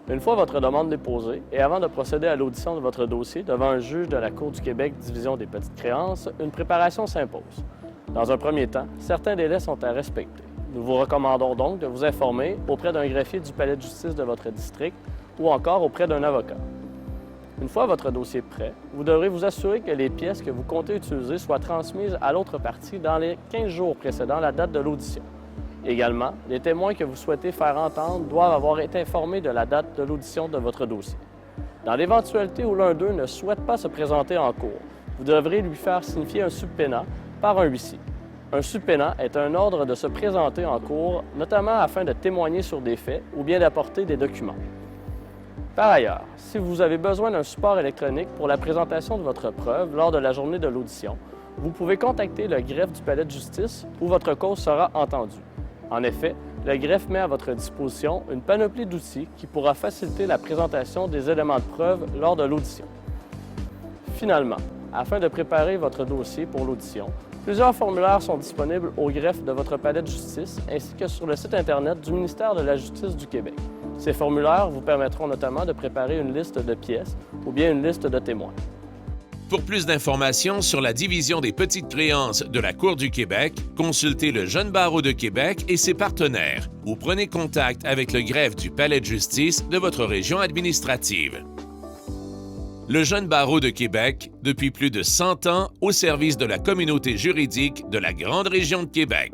Une fois votre demande déposée et avant de procéder à l'audition de votre dossier devant un juge de la Cour du Québec, division des petites créances, une préparation s'impose. Dans un premier temps, certains délais sont à respecter. Nous vous recommandons donc de vous informer auprès d'un greffier du palais de justice de votre district ou encore auprès d'un avocat. Une fois votre dossier prêt, vous devrez vous assurer que les pièces que vous comptez utiliser soient transmises à l'autre partie dans les 15 jours précédant la date de l'audition. Également, les témoins que vous souhaitez faire entendre doivent avoir été informés de la date de l'audition de votre dossier. Dans l'éventualité où l'un d'eux ne souhaite pas se présenter en cours, vous devrez lui faire signifier un subpénat par un huissier. Un subpénat est un ordre de se présenter en cours, notamment afin de témoigner sur des faits ou bien d'apporter des documents. Par ailleurs, si vous avez besoin d'un support électronique pour la présentation de votre preuve lors de la journée de l'audition, vous pouvez contacter le greffe du palais de justice où votre cause sera entendue. En effet, le greffe met à votre disposition une panoplie d'outils qui pourra faciliter la présentation des éléments de preuve lors de l'audition. Finalement, afin de préparer votre dossier pour l'audition, plusieurs formulaires sont disponibles au greffe de votre palais de justice ainsi que sur le site Internet du ministère de la Justice du Québec. Ces formulaires vous permettront notamment de préparer une liste de pièces ou bien une liste de témoins. Pour plus d'informations sur la division des petites créances de la Cour du Québec, consultez le Jeune barreau de Québec et ses partenaires ou prenez contact avec le greffe du palais de justice de votre région administrative. Le Jeune barreau de Québec, depuis plus de 100 ans au service de la communauté juridique de la grande région de Québec.